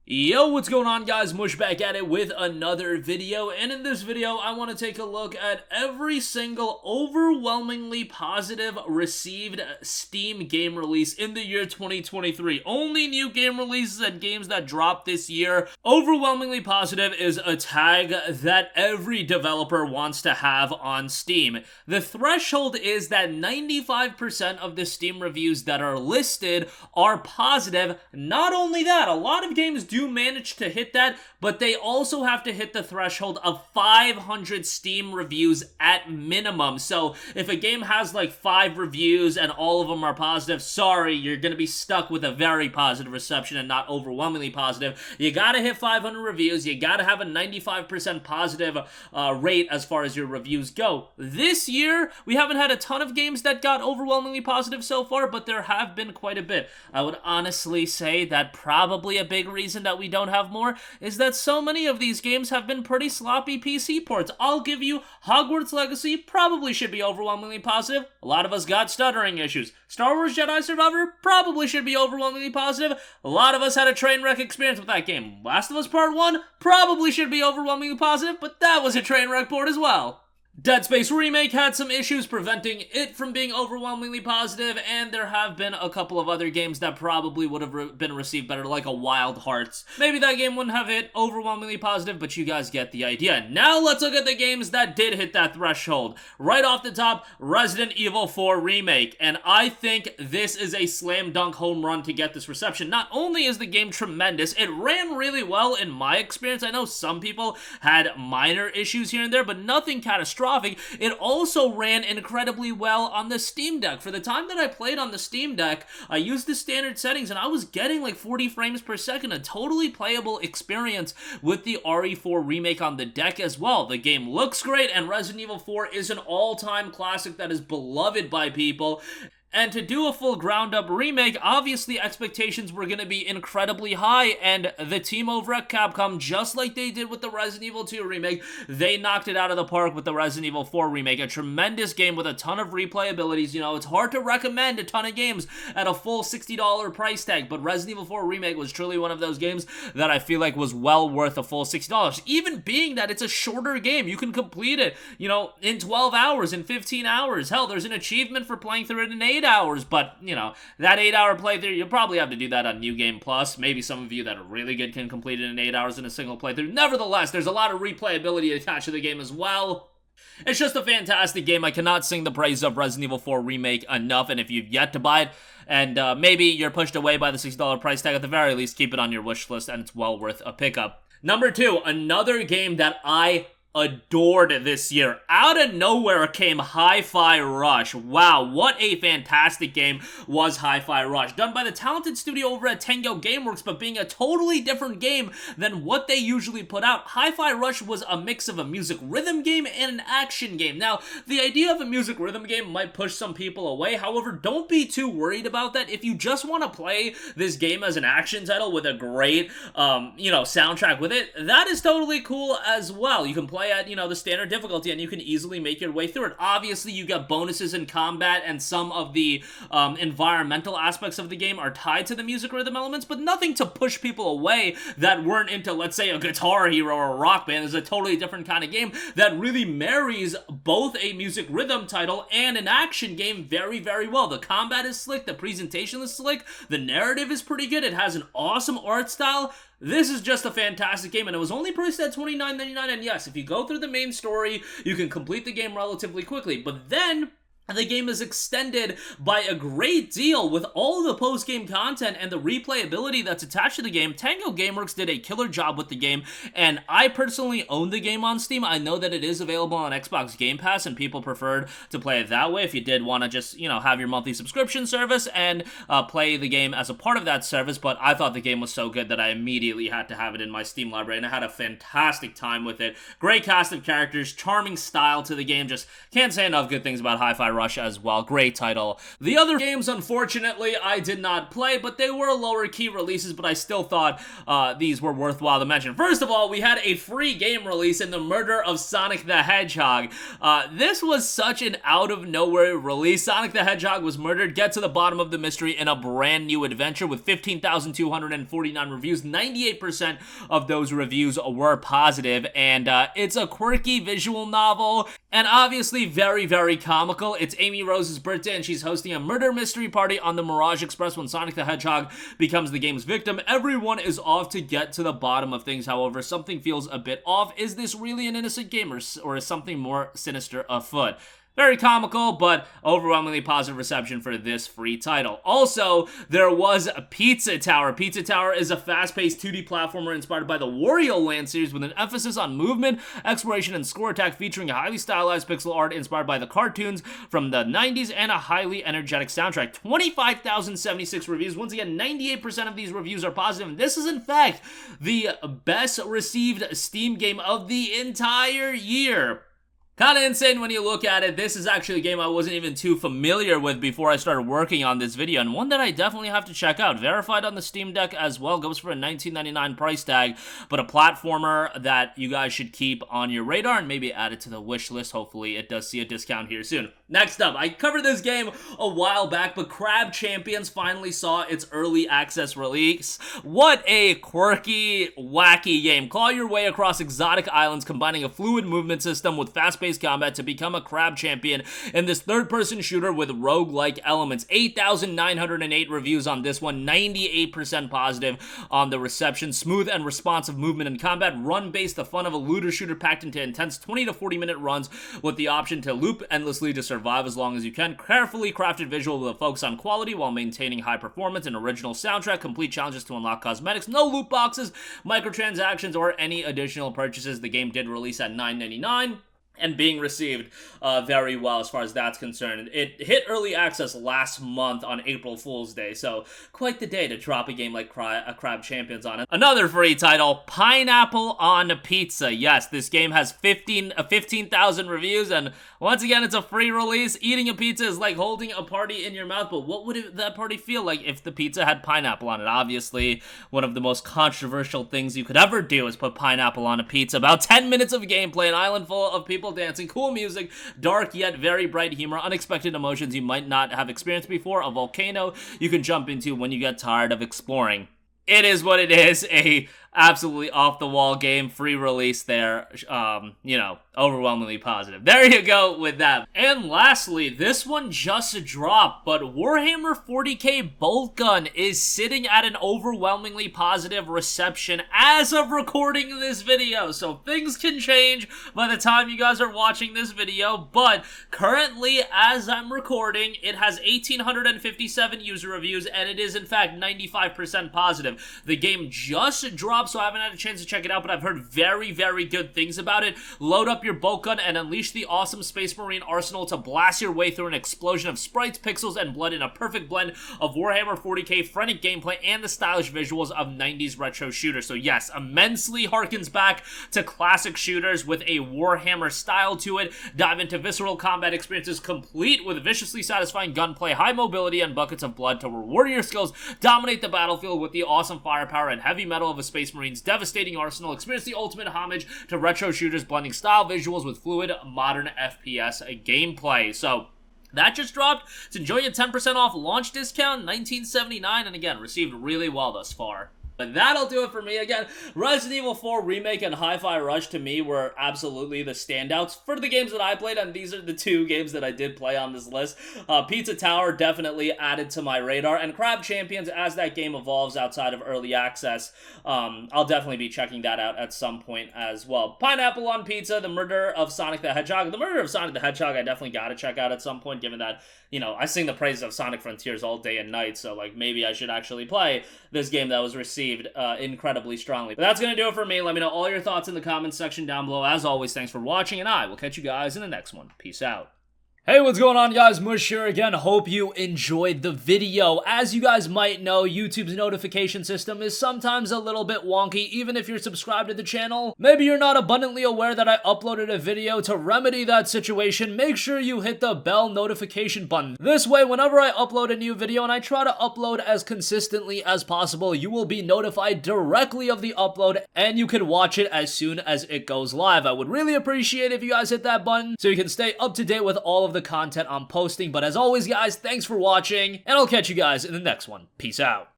Yo, what's going on, guys? Mush back at it with another video, and in this video I want to take a look at every single overwhelmingly positive received Steam game release in the year 2023. Only new game releases and games that dropped this year. Overwhelmingly positive is a tag that every developer wants to have on Steam. The threshold is that 95% of the Steam reviews that are listed are positive. Not only that, a lot of games do manage to hit that, but they also have to hit the threshold of 500 Steam reviews at minimum. So if a game has like 5 reviews and all of them are positive, sorry, you're gonna be stuck with a very positive reception and not overwhelmingly positive. You gotta hit 500 reviews, you gotta have a 95% positive rate as far as your reviews go. This year, we haven't had a ton of games that got overwhelmingly positive so far, but there have been quite a bit. I would honestly say that probably a big reason that we don't have more is that so many of these games have been pretty sloppy PC ports. I'll give you Hogwarts Legacy probably should be overwhelmingly positive. A lot of us got stuttering issues. Star Wars Jedi Survivor probably should be overwhelmingly positive. A lot of us had a train wreck experience with that game. Last of Us Part 1 probably should be overwhelmingly positive, but that was a train wreck port as well. Dead Space Remake had some issues preventing it from being overwhelmingly positive, and there have been a couple of other games that probably would have been received better, like a Wild Hearts. Maybe that game wouldn't have hit overwhelmingly positive, but you guys get the idea. Now let's look at the games that did hit that threshold. Right off the top, Resident Evil 4 Remake, and I think this is a slam dunk home run to get this reception. Not only is the game tremendous, it ran really well in my experience. I know some people had minor issues here and there, but nothing catastrophic. It also ran incredibly well on the Steam Deck. For the time that I played on the Steam Deck, I used the standard settings and I was getting like 40 frames per second, a totally playable experience with the RE4 Remake on the deck as well. The game looks great, and Resident Evil 4 is an all-time classic that is beloved by people. And to do a full ground-up remake, obviously expectations were going to be incredibly high, and the team over at Capcom, just like they did with the Resident Evil 2 remake, they knocked it out of the park with the Resident Evil 4 remake. A tremendous game with a ton of replayabilities. You know, it's hard to recommend a ton of games at a full $60 price tag, but Resident Evil 4 remake was truly one of those games that I feel like was well worth a full $60. Even being that it's a shorter game, you can complete it, you know, in 12 hours, in 15 hours. Hell, there's an achievement for playing through it in 8 hours, but you know, that 8-hour playthrough, you'll probably have to do that on New Game Plus. Maybe some of you that are really good can complete it in 8 hours in a single playthrough. Nevertheless, there's a lot of replayability attached to the game as well. It's just a fantastic game. I cannot sing the praise of Resident Evil 4 Remake enough, and if you've yet to buy it, and maybe you're pushed away by the $60 price tag, at the very least, keep it on your wish list, and it's well worth a pickup. Number 2, another game that I adored this year. Out of nowhere came Hi-Fi Rush. Wow, what a fantastic game was Hi-Fi Rush. Done by the talented studio over at Tango Gameworks, but being a totally different game than what they usually put out. Hi-Fi Rush was a mix of a music rhythm game and an action game. Now, the idea of a music rhythm game might push some people away. However, don't be too worried about that. If you just want to play this game as an action title with a great, soundtrack with it, that is totally cool as well. You can play at, the standard difficulty, and you can easily make your way through it. Obviously, you got bonuses in combat, and some of the environmental aspects of the game are tied to the music rhythm elements, but nothing to push people away that weren't into, let's say, a Guitar Hero or a Rock Band. It's a totally different kind of game that really marries both a music rhythm title and an action game very, very well. The combat is slick, the presentation is slick, the narrative is pretty good, it has an awesome art style. This is just a fantastic game, and it was only priced at $29.99, and yes, if you go through the main story, you can complete the game relatively quickly, but then the game is extended by a great deal with all the post-game content and the replayability that's attached to the game. Tango Gameworks did a killer job with the game, and I personally own the game on Steam. I know that it is available on Xbox Game Pass, and people preferred to play it that way if you did want to just, have your monthly subscription service and play the game as a part of that service, but I thought the game was so good that I immediately had to have it in my Steam library, and I had a fantastic time with it. Great cast of characters, charming style to the game. Just can't say enough good things about Hi-Fi Rush as well. Great title. The other games, unfortunately, I did not play, but they were lower key releases, but I still thought these were worthwhile to mention. First of all, we had a free game release in The Murder of Sonic the Hedgehog. This was such an out-of-nowhere release. Sonic the Hedgehog was murdered. Get to the bottom of the mystery in a brand new adventure with 15,249 reviews. 98% of those reviews were positive, and it's a quirky visual novel, and obviously very, very comical. It's Amy Rose's birthday, and she's hosting a murder mystery party on the Mirage Express when Sonic the Hedgehog becomes the game's victim. Everyone is off to get to the bottom of things. However, something feels a bit off. Is this really an innocent game, or is something more sinister afoot? Very comical, but overwhelmingly positive reception for this free title. Also, there was Pizza Tower. Pizza Tower is a fast-paced 2D platformer inspired by the Wario Land series with an emphasis on movement, exploration, and score attack, featuring a highly stylized pixel art inspired by the cartoons from the 90s and a highly energetic soundtrack. 25,076 reviews. Once again, 98% of these reviews are positive, and this is, in fact, the best-received Steam game of the entire year. Kind of insane when you look at it. This is actually a game I wasn't even too familiar with before I started working on this video, and one that I definitely have to check out. Verified on the Steam Deck as well, goes for a $19.99 price tag, but a platformer that you guys should keep on your radar and maybe add it to the wish list. Hopefully it does see a discount here soon. Next up, I covered this game a while back, but Crab Champions finally saw its early access release. What a quirky, wacky game. Claw your way across exotic islands, combining a fluid movement system with fast-paced combat to become a crab champion in this third-person shooter with roguelike elements. 8,908 reviews on this one, 98% positive on the reception. Smooth and responsive movement and combat, run-based, the fun of a looter shooter packed into intense 20 to 40 minute runs with the option to loop endlessly to survive as long as you can. Carefully crafted visual with a focus on quality while maintaining high performance, an original soundtrack, complete challenges to unlock cosmetics, no loot boxes, microtransactions, or any additional purchases. The game did release at $9.99. and being received very well as far as that's concerned. It hit early access last month on April Fool's Day, so quite the day to drop a game like Crab Champions on it. Another free title, Pineapple on Pizza. Yes, this game has 15,000 reviews, and once again, it's a free release. Eating a pizza is like holding a party in your mouth, but what would that party feel like if the pizza had pineapple on it? Obviously, one of the most controversial things you could ever do is put pineapple on a pizza. About 10 minutes of gameplay, an island full of people dancing, cool music, dark yet very bright humor, unexpected emotions you might not have experienced before, a volcano you can jump into when you get tired of exploring. It is what it is, a absolutely off-the-wall game, free release there, overwhelmingly positive. There you go with that. And lastly, this one just dropped, but Warhammer 40k Boltgun is sitting at an overwhelmingly positive reception as of recording this video, so things can change by the time you guys are watching this video, but currently, as I'm recording, it has 1,857 user reviews, and it is in fact 95% positive. The game just dropped, so I haven't had a chance to check it out, but I've heard very, very good things about it. Load up your bolt gun and unleash the awesome Space Marine arsenal to blast your way through an explosion of sprites, pixels, and blood in a perfect blend of Warhammer 40k frenetic gameplay and the stylish visuals of 90s retro shooters. So yes, immensely harkens back to classic shooters with a Warhammer style to it. Dive into visceral combat experiences complete with viciously satisfying gunplay, high mobility, and buckets of blood to reward your skills. Dominate the battlefield with the awesome firepower and heavy metal of a Space Marine's devastating arsenal. Experience the ultimate homage to retro shooters, blending style visuals with fluid modern FPS gameplay. So that just dropped. To enjoy a 10% off launch discount, $19.79, and again, received really well thus far. But that'll do it for me. Again, Resident Evil 4 Remake and Hi-Fi Rush to me were absolutely the standouts for the games that I played, and these are the two games that I did play on this list. Pizza Tower definitely added to my radar, and Crab Champions, as that game evolves outside of early access, I'll definitely be checking that out at some point as well. Pineapple on Pizza, The Murder of Sonic the Hedgehog. The Murder of Sonic the Hedgehog I definitely gotta check out at some point, given that, I sing the praises of Sonic Frontiers all day and night, so, maybe I should actually play this game that was received incredibly strongly. But that's going to do it for me. Let me know all your thoughts in the comments section down below. As always, thanks for watching, and I will catch you guys in the next one. Peace out. Hey, what's going on, guys? Mush here again. Hope you enjoyed the video. As you guys might know, YouTube's notification system is sometimes a little bit wonky, even if you're subscribed to the channel. Maybe you're not abundantly aware that I uploaded a video. To remedy that situation, make sure you hit the bell notification button. This way, whenever I upload a new video, and I try to upload as consistently as possible, you will be notified directly of the upload, and you can watch it as soon as it goes live. I would really appreciate if you guys hit that button so you can stay up to date with all of the content I'm posting. But as always, guys, thanks for watching, and I'll catch you guys in the next one. Peace out.